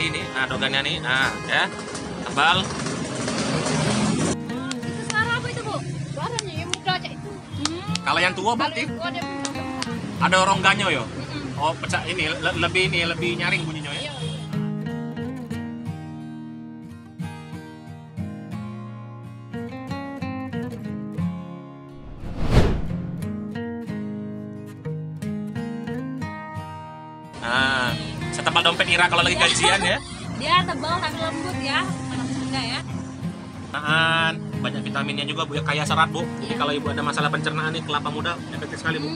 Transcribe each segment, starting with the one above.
Ini, nah dogannya nih, nah ya, tebal. Itu suara apa itu, Bu? Suaranya yang muda aja itu. Kalau yang tua Kalau berarti yang tua dia ada rongganya yo. Oh, pecah ini lebih nyaring bunyinya ya. iya. Nah, setebal dompet Ira kalau lagi gajian ya. Dia tebal tapi lembut ya, anak muda ya. Banyak vitaminnya juga Bu ya, kaya serat Bu. Jadi kalau Ibu ada masalah pencernaan nih, kelapa muda efektif sekali Bu.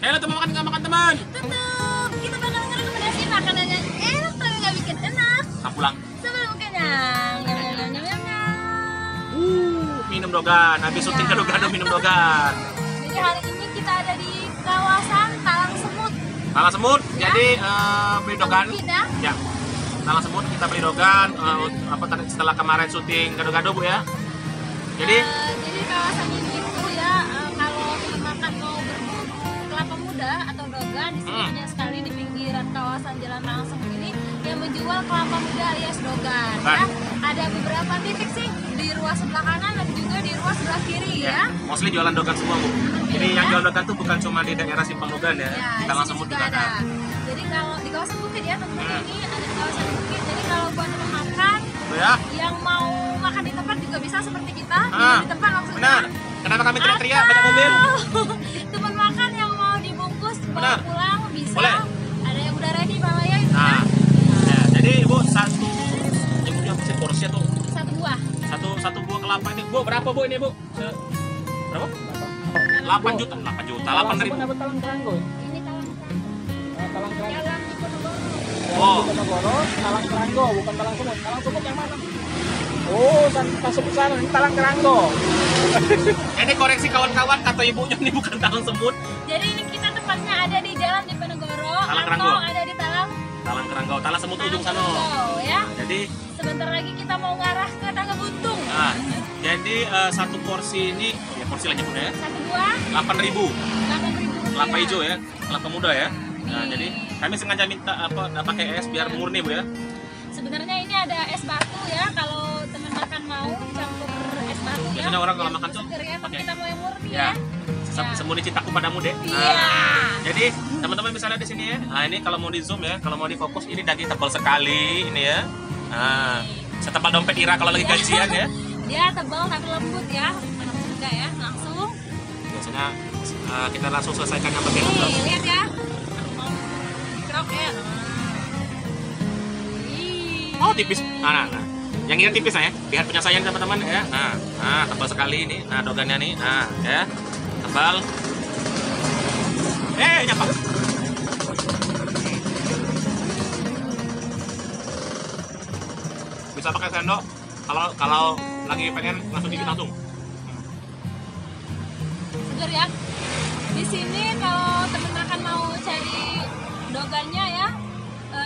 Halo teman, makan nggak makan teman? Tetap kita bakal ngerekomendasi makanan yang enak tapi nggak bikin enak. Pulang. Sebelum kenyang. Minum dogan. Habis syuting gado-gado minum dogan. Jadi hari ini kita ada di kawasan Talang Semut. Talang Semut. Ya. Jadi beli dogan. Kita. Ya. Talang Semut kita beli dogan. Setelah kemarin syuting gado-gado Bu ya. Jadi Jadi kawasan ini itu ya kalau makan mau berburu kelapa muda atau dogan di sini banyak sekali di pinggiran kawasan Jalan Talang Semut ini yang menjual kelapa muda alias dogan. Ya. Ada beberapa titik sih di ruas sebelah kanan dan juga di ruas sebelah kiri ya. mostly jualan dogan semua Bu. Jadi yang jual dogan tuh bukan cuma di daerah Simpang Dogan ya. Ya, Talang di sini Semut juga ada. Jadi kalau di kawasan Bukit ya teman-teman ini ada di kawasan Bukit. Jadi kalau buat teman makan Tuh ya. yang mau makan di tempat juga bisa seperti kita di tempat maksudnya. Benar. Kenapa kami teriak-teriak banyak mobil? Teman makan yang mau dibungkus bawa Benar. pulang bisa. Boleh. Ada yang udah ready Pak Maya itu Nah, ya. ya, jadi Ibu satu Ibu yang pesen porsinya tuh Satu buah. satu buah kelapa ini Bu berapa Bu ini Bu? Berapa? 8 juta, 8 juta, 8.000. Apa Talang Keranggo? Ini talang Talang Keranggo. jalan di Ponorogo. Oh, Ponorogo, Talang Keranggo, bukan Talang Semut. Talang Semut yang mana? Oh, Tasebut sana, ini Talang Keranggo. ini koreksi kawan-kawan kata ibunya ini bukan Talang Semut, Jadi ini kita tempatnya ada di Jalan Diponegoro Talang atau Keranggo. ada di Talang Talang Keranggo, Talang Semut tuh ujung sana. Keranggo ya. Jadi, Sebentar lagi kita mau ngarah ke Tangga Buntung. nah, jadi satu porsi ini, oh ya porsi aja Bu ya, Satu buah 8.000. 8.000 Kelapa hijau ya, kelapa muda ya. Nah, jadi kami sengaja minta pakai es biar murni Bu ya. Sebenarnya ini ada es batu ya, kalau teman makan mau campur es batu ya. Biasanya orang kalau makan tuh seger ya, tapi pakai. kita mau yang murni Ya, ya. sembunyi cintaku padamu deh. Iya. Jadi teman-teman bisa lihat di sini ya. Nah ini kalau mau di zoom ya, kalau mau di fokus ini daging tebal sekali ini ya. Nah, setebal dompet Ira kalau lagi gajian ya. Dia tebal tapi lembut ya, anak muda ya. Langsung. Biasanya kita langsung selesaikan yang bagian Nih, atas. lihat ya. Dikerok ya. Ih. Oh tipis. Nah. Yang ini tipis ya. Lihat punya saya teman-teman ya. Nah, tebal sekali ini. Nah, dogannya nih. Nah, ya. Tebal. Nyapa. Bisa pakai sendok kalau lagi pengen langsung gigit langsung. Seger ya. Di sini kalau teman makan mau cari dogannya ya,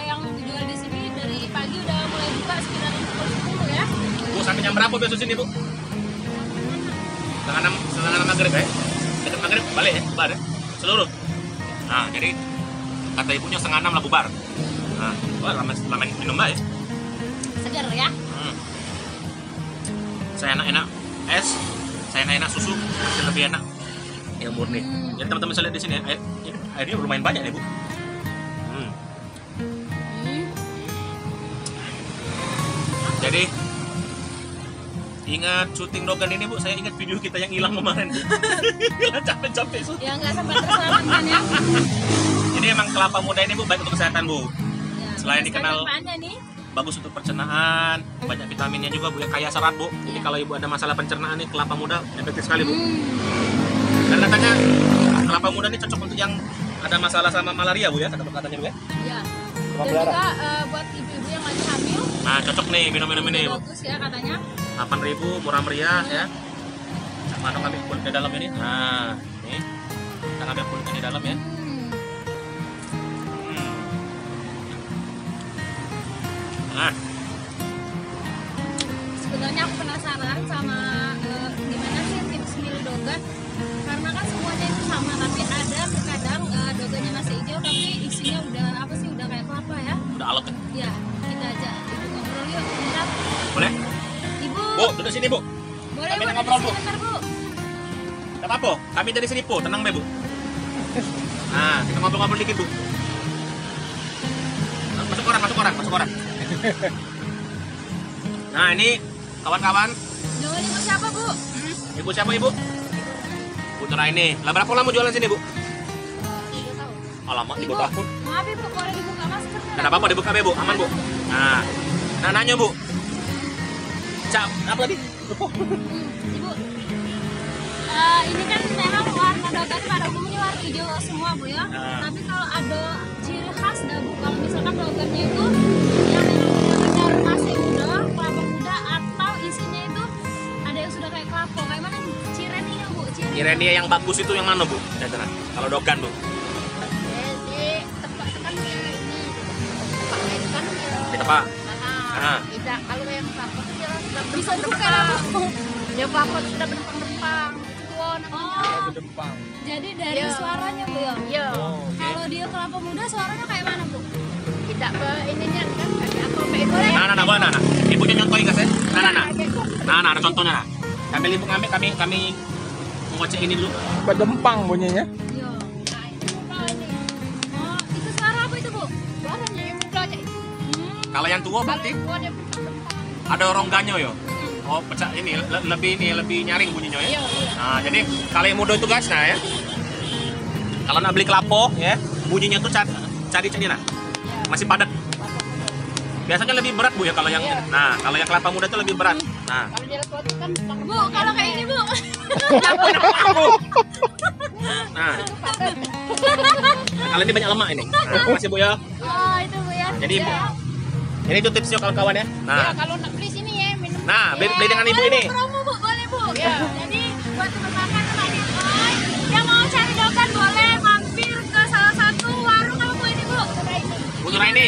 yang dijual di sini dari pagi udah mulai buka sekitar pukul 10 ya. Bu, sampai jam berapa biasa sini Bu? Setengah enam maghrib ya? Dekat maghrib balik ya? Bubar ya? Seluruh? Nah, jadi kata ibunya setengah 6 lah bubar. Nah, wah lama minum mbak ya? Seger ya. Saya enak es, saya enak susu, masih lebih enak yang murni. Jadi teman-teman bisa lihat di sini ya, airnya lumayan banyak ya Bu. Jadi ingat syuting dogan ini Bu, saya ingat video kita yang hilang kemarin. Capek-capek syuting. Ya nggak sampai terselamatkan ya. Ini emang kelapa muda ini Bu baik untuk kesehatan Bu. Ya, Selain banyak dikenal sekali manfaatnya nih. bagus untuk pencernaan, banyak vitaminnya juga Bu ya, kaya serat Bu. Jadi kalau Ibu ada masalah pencernaan nih, kelapa muda efektif sekali Bu. Dan katanya kelapa muda ini cocok untuk yang ada masalah sama malaria Bu ya, katanya Bu ya. Ya. Dan juga buat ibu-ibu yang lagi hamil. Nah, cocok nih minum-minum ini Bu. Bagus ya katanya. 8.000 murah meriah ya. Mana ngambil kulit di dalam ini? Nah, ini kita ngambil kulitnya di dalam ya. Nah, Sebenarnya aku penasaran sama gimana sih tips milih dogan, karena kan semuanya itu sama, tapi ada terkadang dogannya masih hijau tapi isinya udah apa sih, udah kayak kelapa ya. udah alot ya. Ya, kita aja ibu ngobrol yuk bentar. Boleh? Ibu, Bu, duduk sini bu. boleh kami Bu, ngobrol, duduk Bu. sebentar Bu. Gak apa-apa, kami dari sini bu, tenang be bu. Nah, kita ngobrol-ngobrol dikit bu. Masuk orang. Nah ini kawan-kawan, Jual ibu siapa Bu? ibu siapa ibu? Putra ini. Lah berapa lama jualan sini bu? 3 tahun. Alamak, 3 Ibu, tahun. maaf Ibu, boleh dibuka maskernya? Nah, apa-apa dibuka be bu, aman bu. Nah nanya bu. Cak, apa tadi? Lupa. Ibu, ini kan memang warna dogan pada umumnya warna hijau semua Bu ya. Tapi kalau ada ciri khas dah Bu, kalau misalkan dogannya itu yang memang benar-benar masih muda, kelapa muda, atau isinya itu ada yang sudah kayak kelapa, kayak mana cireninya Bu? Irenia yang bagus itu yang mana bu? Ya, tenang. Kalau dogan bu, Di tempat kan ini tempat lain kan ya. di tempat. Tidak, kalau yang kelapa itu dia sudah Bisa juga berempang-rempang. Bu. Dia kelapa sudah berempang-rempang. Itu namanya. Oh, Jepang. jadi dari Iya. suaranya Bu ya? Iya. Oh, oke. Kalau dia kelapa muda suaranya kayak mana Bu? Tidak ke ininya kan kayak apa itu ya. Nah, boleh, nah. Ibunya nyontohin guys ya. Nah, ada contohnya nah. Sambil ibu ngambil, kami ngocek ini dulu. Bedempang bunyinya. Iya. Nah, itu muda ini. Oh, itu suara apa itu Bu? Suaranya yang muda aja. Kalau yang tua Kalau berarti yang tua dia berempang-rempang. ada rongganya yo. Oh, pecah ini lebih nyaring bunyinya ya. Iya, iya. Nah, jadi kalau yang muda itu guys, nah ya. Kalau nak beli kelapa ya, bunyinya tuh cari nah. Masih padat. Biasanya lebih berat Bu ya kalau yang Iya. nah, kalau yang kelapa muda itu lebih berat. Nah, Kalau dia tua itu kan Bu, kalau kayak ini Bu. nah. Kalau ini banyak lemak ini. Nah, masih Bu ya. Oh, itu Bu ya. Jadi Ibu, Ya. ini itu tipsnya kawan-kawan ya. ya Nah, kalau nak beli sini ya minum. nah beli dengan ibu Boleh, ini. Bu, promo Bu, boleh Bu. Iya. Jadi buat teman makan teman boy yang mau cari dogan boleh mampir ke salah satu warung apa Bu ini Bu? Bu Nuraini.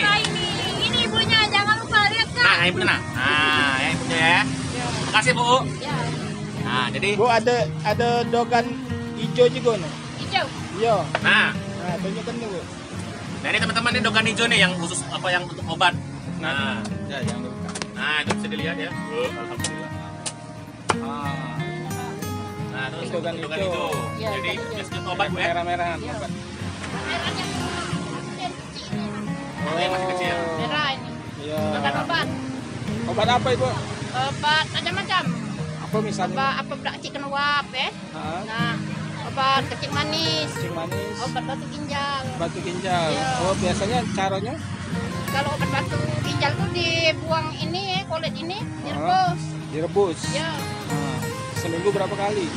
Ini ibunya, jangan lupa lihat Kak. Nah, ibunya nah. Nah, ya ibunya ya. Makasih Bu. Ya, Nah, jadi Bu ada dogan hijau juga nih. hijau. Iya. nah, Nah, tunjukkan nih Bu. nah ini teman-teman ini dogan hijau nih yang khusus apa yang untuk obat. Nah, Ya, yang dibuka. nah itu bisa dilihat ya. Alhamdulillah. Nah, terus Ini dogan dogan hijau. hijau. Ya, Jadi dogan hijau. biasanya obat Bu ya. Merah-merahan. Iya. Obat. Merahnya kecil ini. Oh, yang masih kecil. Merah ini. Iya. Obat obat. Obat apa Ibu? Obat macam-macam. Apa misalnya? Obat apa bedak chicken wap ya. Heeh. Nah, obat kecing manis. Cing manis. Obat batu ginjal. Batu ginjal. Iya. Oh, biasanya caranya? Kalau obat batu ginjal tuh dibuang ini ya, kulit ini direbus. Direbus. Ya. Nah, seminggu berapa kali?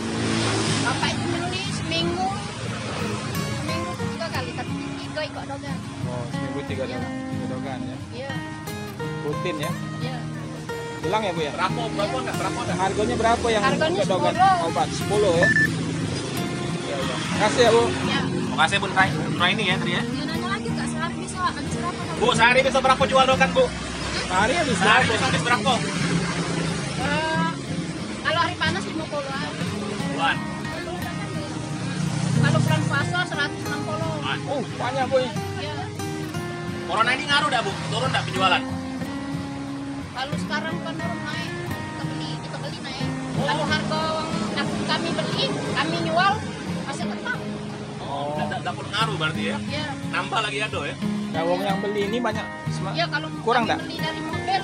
Bapak itu menulis seminggu tuh 3 kali, tapi 3 ikut dogan. Oh, seminggu 3 Iya. dogan ya. Iya, Rutin ya. iya. Bilang ya Bu ya. Berapa enggak? Berapa enggak? Harganya berapa yang Harganya untuk dogan 10. obat? 10 ya. Ya, ya. Kasih ya Bu. Ya. Makasih Bu Nuraini ya tadi ya. Dia nanya lagi Kak, sehari bisa habis berapa Kak? Bu, sehari bisa berapa jual dogan Bu? Sehari habis Sehari berapa? bisa habis berapa? Kalau hari panas 50-an. Bulan. Kalau bulan puasa 160. Banyak Bu. Ya. Corona ini ngaruh dah Bu? Turun enggak penjualan? Kalau sekarang kan orang naik, kita beli naik. Kalau harga yang kami beli, kami jual masih tetap. Oh, enggak pun ngaruh berarti ya. Ya. Nambah lagi ada ya. Nah, wong yang beli ini banyak. Ya kalau Kurang kami nggak? beli dari mobil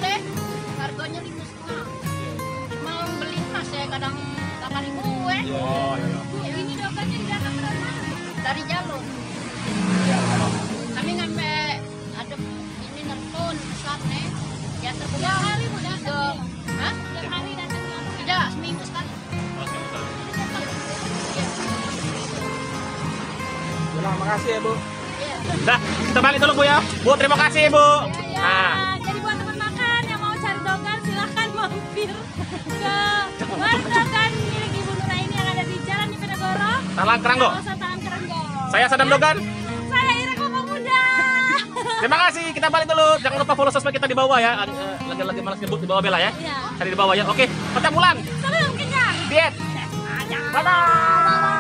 harganya 5,5. Mau beli mas ya kadang 8.000 Oh, iya. Bu, ini dogannya datang dari mana? dari jalur. Kami ngambil ada ini nelpon pesan nih. Ya terbuka Tiap hari Bu datang. Hah? Tiap hari datang. Tidak, seminggu sekali. Bilang makasih ya Bu. Iya. Dah, kita balik dulu Bu ya. Bu, terima kasih Bu. Ya, Nah, jadi buat teman makan yang mau cari dogan silahkan mampir ke Talang Keranggo. Kawasan Talang Keranggo. Saya Sadam Dogan. Saya Ira Kelapa Muda. Terima kasih. Kita balik dulu. Jangan lupa follow sosmed kita di bawah ya. Lagi malas nyebut di bawah Bella ya. Iya. Cari di bawah ya. Oke, kita pulang. Salam kenyang. Diet. Bye bye.